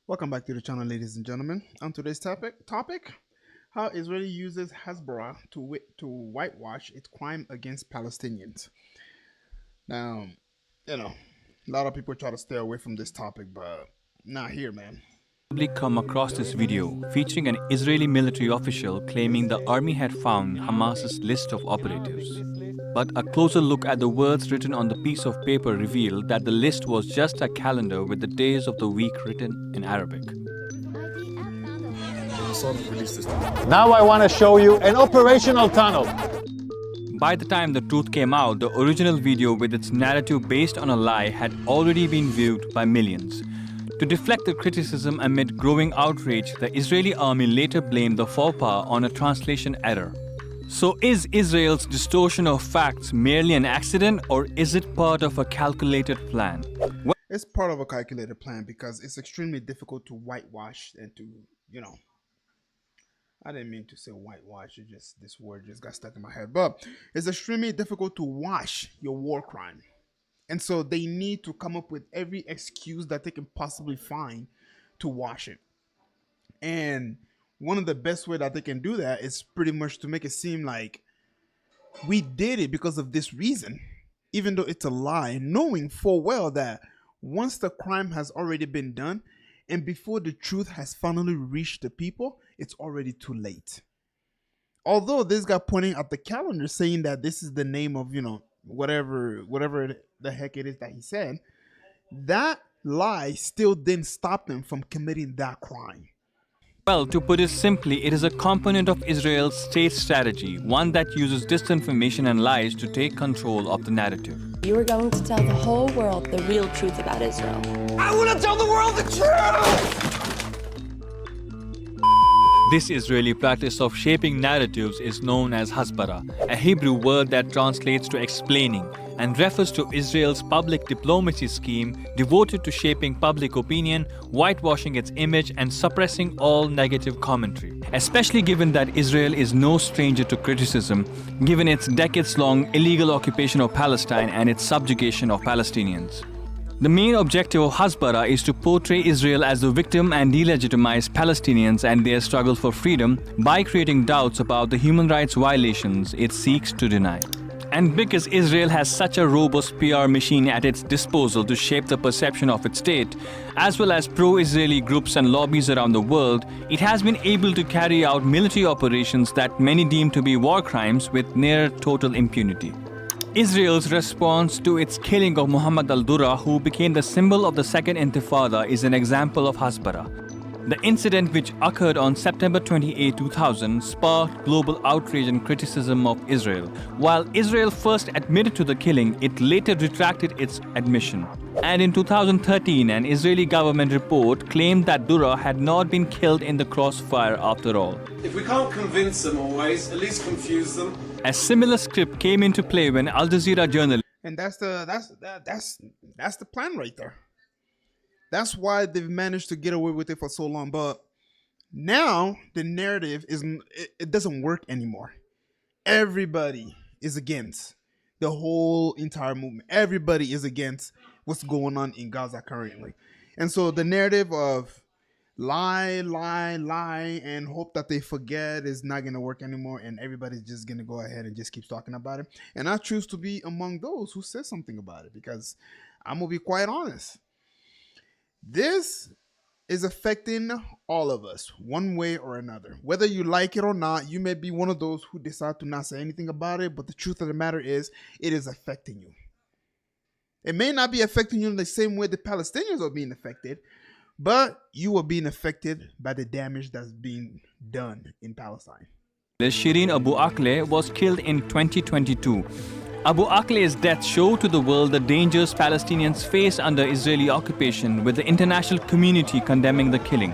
Welcome back to the channel, ladies and gentlemen. On today's topic: how Israel uses Hezbollah to whitewash its crime against Palestinians. Now, you know, a lot of people try to stay away from this topic, but not here, man. Come across this video featuring an Israeli military official claiming the army had found Hamas's list of operatives. But a closer look at the words written on the piece of paper revealed that the list was just a calendar with the days of the week written in Arabic. Now I want to show you an operational tunnel. By the time the truth came out, the original video with its narrative based on a lie had already been viewed by millions. To deflect the criticism amid growing outrage, the Israeli army later blamed the faux pas on a translation error. So is Israel's distortion of facts merely an accident, or is it part of a calculated plan? It's part of a calculated plan because it's extremely difficult to whitewash and to, I didn't mean to say whitewash. This word just got stuck in my head. But it's extremely difficult to wash your war crime. And so they need to come up with every excuse that they can possibly find to wash it. And one of the best way that they can do that is pretty much to make it seem like we did it because of this reason, even though it's a lie, knowing full well that once the crime has already been done and before the truth has finally reached the people, it's already too late. Although this guy pointing at the calendar saying that this is the name of, whatever the heck it is that he said, that lie still didn't stop them from committing that crime. Well, to put it simply, it is a component of Israel's state strategy, one that uses disinformation and lies to take control of the narrative. You are going to tell the whole world the real truth about Israel. I want to tell the world the truth! This Israeli practice of shaping narratives is known as hasbara, a Hebrew word that translates to explaining, and refers to Israel's public diplomacy scheme devoted to shaping public opinion, whitewashing its image, and suppressing all negative commentary. Especially given that Israel is no stranger to criticism, given its decades-long illegal occupation of Palestine and its subjugation of Palestinians. The main objective of Hasbara is to portray Israel as the victim and delegitimize Palestinians and their struggle for freedom by creating doubts about the human rights violations it seeks to deny. And because Israel has such a robust PR machine at its disposal to shape the perception of its state, as well as pro-Israeli groups and lobbies around the world, it has been able to carry out military operations that many deem to be war crimes with near total impunity. Israel's response to its killing of Muhammad al-Durrah, who became the symbol of the Second Intifada, is an example of Hasbara. The incident, which occurred on September 28, 2000, sparked global outrage and criticism of Israel. While Israel first admitted to the killing, it later retracted its admission. And in 2013, an Israeli government report claimed that Durrah had not been killed in the crossfire after all. If we can't convince them always, at least confuse them. A similar script came into play when Al Jazeera journalist And that's the plan right there. That's why they've managed to get away with it for so long. But now the narrative it doesn't work anymore. Everybody is against the whole entire movement. Everybody is against what's going on in Gaza currently. And so the narrative of lie, and hope that they forget is not going to work anymore. And everybody's just going to go ahead and just keep talking about it. And I choose to be among those who says something about it because I'm going to be quite honest. This is affecting all of us one way or another. Whether you like it or not, you may be one of those who decide to not say anything about it. But the truth of the matter is, it is affecting you. It may not be affecting you in the same way the Palestinians are being affected, but you are being affected by the damage that's being done in Palestine. Shireen Abu Akleh was killed in 2022. Abu Akleh's death showed to the world the dangers Palestinians face under Israeli occupation, with the international community condemning the killing.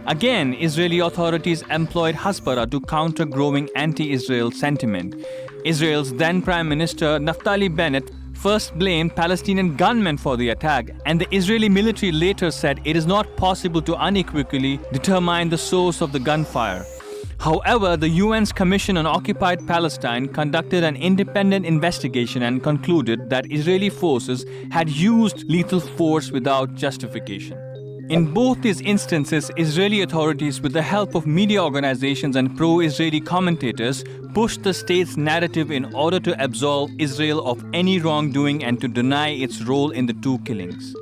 Again, Israeli authorities employed Hasbara to counter growing anti-Israel sentiment. Israel's then Prime Minister Naftali Bennett first blamed Palestinian gunmen for the attack, and the Israeli military later said it is not possible to unequivocally determine the source of the gunfire. However, the UN's Commission on Occupied Palestine conducted an independent investigation and concluded that Israeli forces had used lethal force without justification. In both these instances, Israeli authorities, with the help of media organizations and pro-Israeli commentators, pushed the state's narrative in order to absolve Israel of any wrongdoing and to deny its role in the two killings.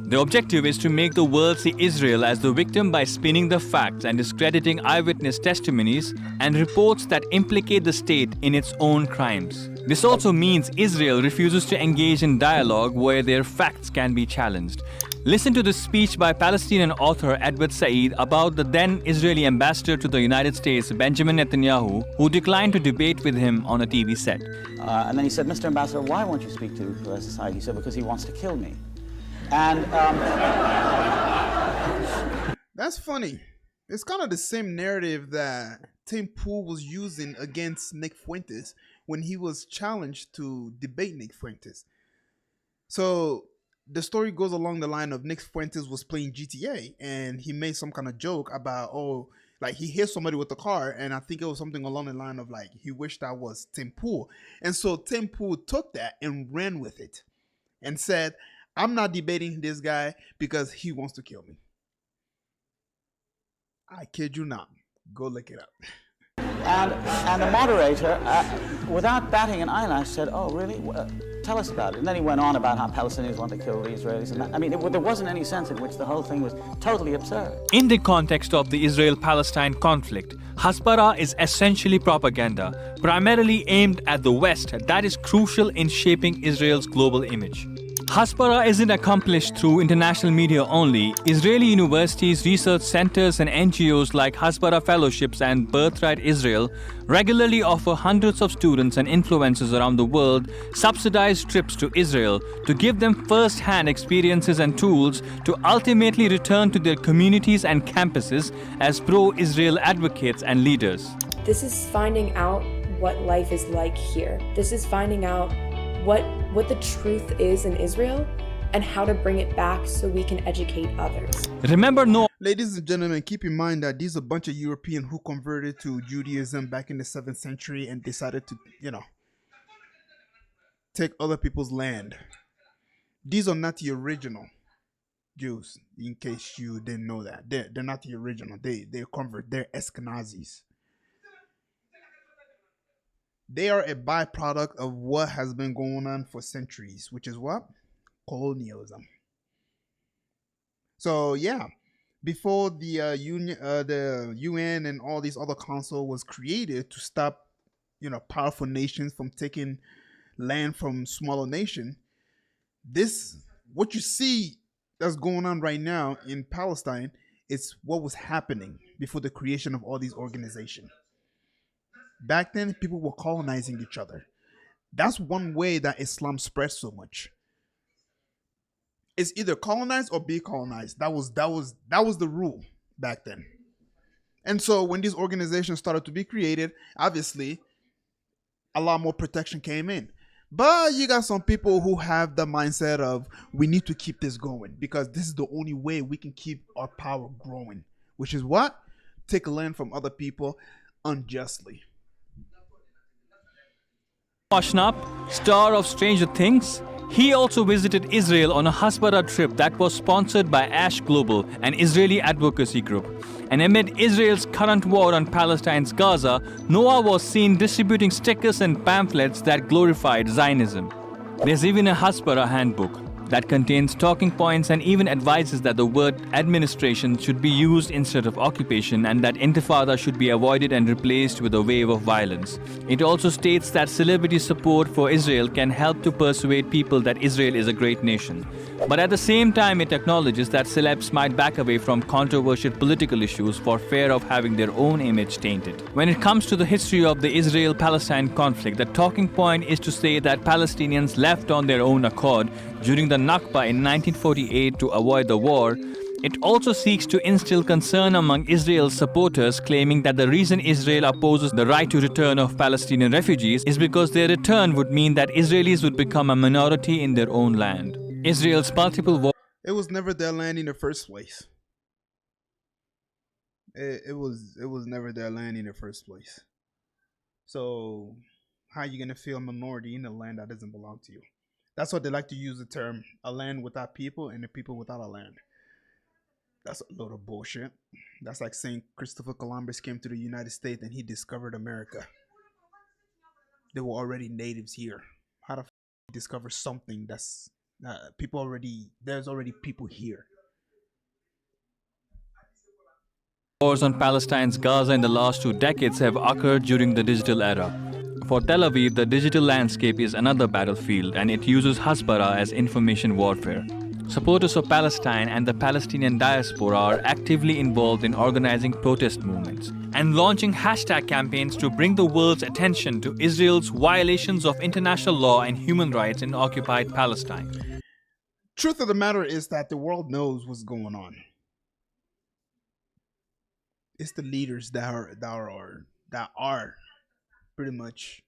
The objective is to make the world see Israel as the victim by spinning the facts and discrediting eyewitness testimonies and reports that implicate the state in its own crimes. This also means Israel refuses to engage in dialogue where their facts can be challenged. Listen to this speech by Palestinian author Edward Said about the then Israeli ambassador to the United States, Benjamin Netanyahu, who declined to debate with him on a TV set. And then he said, Mr. Ambassador, why won't you speak to Said? He said, because he wants to kill me. And That's funny. It's kind of the same narrative that Tim Pool was using against Nick Fuentes when he was challenged to debate Nick Fuentes. So the story goes along the line of Nick Fuentes was playing GTA and he made some kind of joke about, like he hit somebody with a car, and I think it was something along the line of like he wished I was Tim Pool. And so Tim Pool took that and ran with it and said, I'm not debating this guy because he wants to kill me. I kid you not. Go look it up. And the moderator, without batting an eyelash, said, oh, really? Tell us about it. And then he went on about how Palestinians want to kill the Israelis. And that. I mean, there wasn't any sense in which the whole thing was totally absurd. In the context of the Israel-Palestine conflict, Hasbara is essentially propaganda, primarily aimed at the West that is crucial in shaping Israel's global image. Hasbara isn't accomplished through international media only. Israeli universities, research centers, and NGOs like Hasbara Fellowships and Birthright Israel regularly offer hundreds of students and influencers around the world subsidized trips to Israel to give them first-hand experiences and tools to ultimately return to their communities and campuses as pro-Israel advocates and leaders. This is finding out what life is like here. This is finding out what the truth is in Israel and how to bring it back so we can educate others. Remember, Ladies and gentlemen, keep in mind that these are a bunch of Europeans who converted to Judaism back in the 7th century and decided to, take other people's land. These are not the original Jews, in case you didn't know that. They're not the original. They're convert. They're Ashkenazis. They are a byproduct of what has been going on for centuries, which is what? Colonialism. So yeah, before the UN and all these other council was created to stop, powerful nations from taking land from smaller nation, what you see that's going on right now in Palestine is what was happening before the creation of all these organizations. Back then, people were colonizing each other. That's one way that Islam spread so much. It's either colonize or be colonized. That was the rule back then. And so when these organizations started to be created, obviously, a lot more protection came in. But you got some people who have the mindset of, we need to keep this going because this is the only way we can keep our power growing. Which is what? Take land from other people unjustly. Ashnap, star of Stranger Things, he also visited Israel on a Hasbara trip that was sponsored by Ash Global, an Israeli advocacy group. And amid Israel's current war on Palestine's Gaza, Noah was seen distributing stickers and pamphlets that glorified Zionism. There's even a Hasbara handbook that contains talking points and even advises that the word administration should be used instead of occupation and that intifada should be avoided and replaced with a wave of violence. It also states that celebrity support for Israel can help to persuade people that Israel is a great nation. But at the same time, it acknowledges that celebs might back away from controversial political issues for fear of having their own image tainted. When it comes to the history of the Israel-Palestine conflict, the talking point is to say that Palestinians left on their own accord during the Nakba in 1948 to avoid the war. It also seeks to instill concern among Israel's supporters, claiming that the reason Israel opposes the right to return of Palestinian refugees is because their return would mean that Israelis would become a minority in their own land. Israel's multiple wars. It was never their land in the first place. It was never their land in the first place. So how are you gonna feel a minority in a land that doesn't belong to you? That's what they like to use the term, a land without people and a people without a land. That's a load of bullshit. That's like saying Christopher Columbus came to the United States and he discovered America. There were already natives here. How the discover something that's people already, there's already people here. Wars on Palestine's Gaza in the last 2 decades have occurred during the digital era. For Tel Aviv, the digital landscape is another battlefield, and it uses Hasbara as information warfare. Supporters of Palestine and the Palestinian diaspora are actively involved in organizing protest movements and launching hashtag campaigns to bring the world's attention to Israel's violations of international law and human rights in occupied Palestine. Truth of the matter is that the world knows what's going on. It's the leaders that are pretty much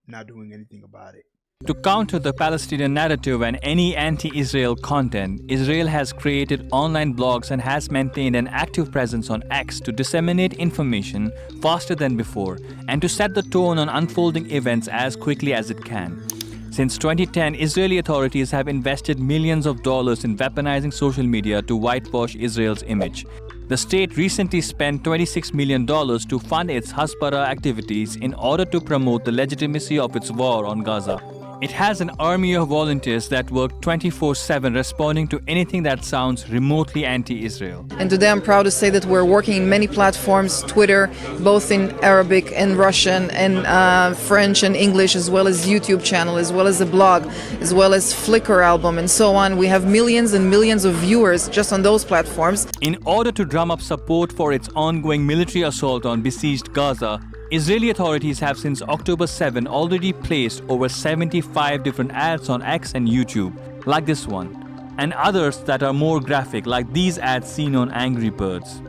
not doing anything about it. To counter the Palestinian narrative and any anti-Israel content, Israel has created online blogs and has maintained an active presence on X to disseminate information faster than before and to set the tone on unfolding events as quickly as it can. Since 2010, Israeli authorities have invested millions of dollars in weaponizing social media to whitewash Israel's image. The state recently spent $26 million to fund its Hasbara activities in order to promote the legitimacy of its war on Gaza. It has an army of volunteers that work 24/7 responding to anything that sounds remotely anti-Israel. And today I'm proud to say that we're working in many platforms, Twitter, both in Arabic and Russian and French and English, as well as YouTube channel, as well as a blog, as well as Flickr album and so on. We have millions and millions of viewers just on those platforms. In order to drum up support for its ongoing military assault on besieged Gaza, Israeli authorities have since October 7 already placed over 75 different ads on X and YouTube, like this one, and others that are more graphic, like these ads seen on Angry Birds.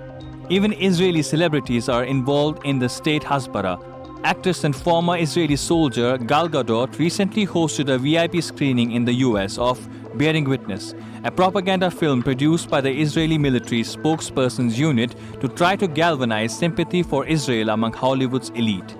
Even Israeli celebrities are involved in the state Hasbara. Actress and former Israeli soldier Gal Gadot recently hosted a VIP screening in the US of Bearing Witness, a propaganda film produced by the Israeli military spokesperson's unit to try to galvanize sympathy for Israel among Hollywood's elite.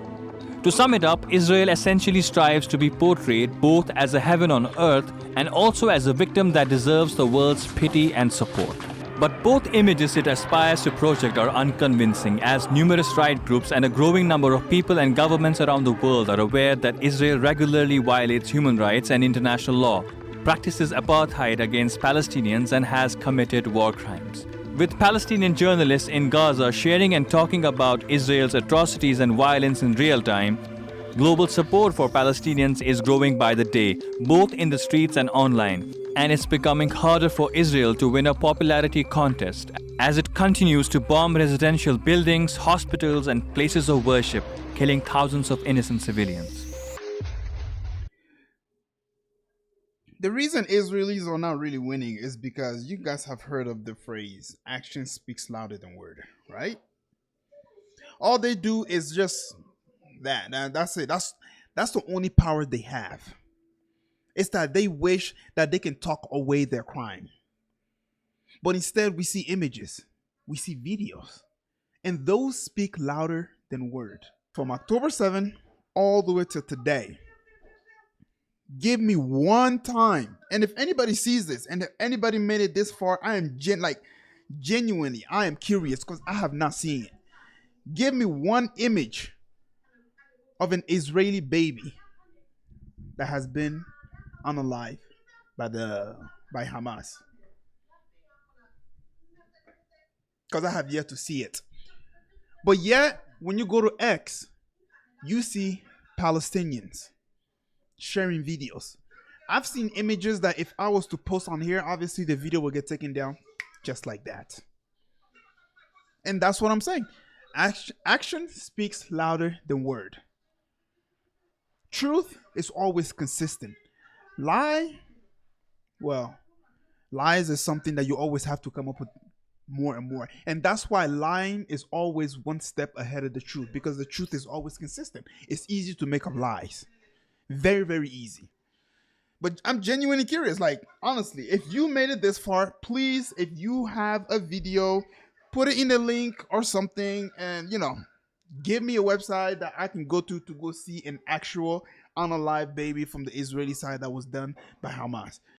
To sum it up, Israel essentially strives to be portrayed both as a heaven on earth and also as a victim that deserves the world's pity and support. But both images it aspires to project are unconvincing, as numerous right groups and a growing number of people and governments around the world are aware that Israel regularly violates human rights and international law, practices apartheid against Palestinians, and has committed war crimes. With Palestinian journalists in Gaza sharing and talking about Israel's atrocities and violence in real time, global support for Palestinians is growing by the day, both in the streets and online, and it's becoming harder for Israel to win a popularity contest as it continues to bomb residential buildings, hospitals, and places of worship, killing thousands of innocent civilians. The reason Israelis are not really winning is because you guys have heard of the phrase, action speaks louder than word, right? All they do is just that. That's it. That's the only power they have. It's that they wish that they can talk away their crime. But instead, we see images, we see videos, and those speak louder than word. From October 7 all the way to today, give me one time, and if anybody sees this, and if anybody made it this far, I am genuinely, I am curious because I have not seen it. Give me one image of an Israeli baby that has been unalived by Hamas, because I have yet to see it. But yet, when you go to X, you see Palestinians sharing videos. I've seen images that if I was to post on here, obviously the video will get taken down just like that. And that's what I'm saying. Action speaks louder than word. Truth is always consistent. Lies is something that you always have to come up with more and more. And that's why lying is always one step ahead of the truth, because the truth is always consistent. It's easy to make up lies. Very, very easy. But I'm genuinely curious. Like, honestly, if you made it this far, please, if you have a video, put it in the link or something, and, give me a website that I can go to go see an actual unalive baby from the Israeli side that was done by Hamas.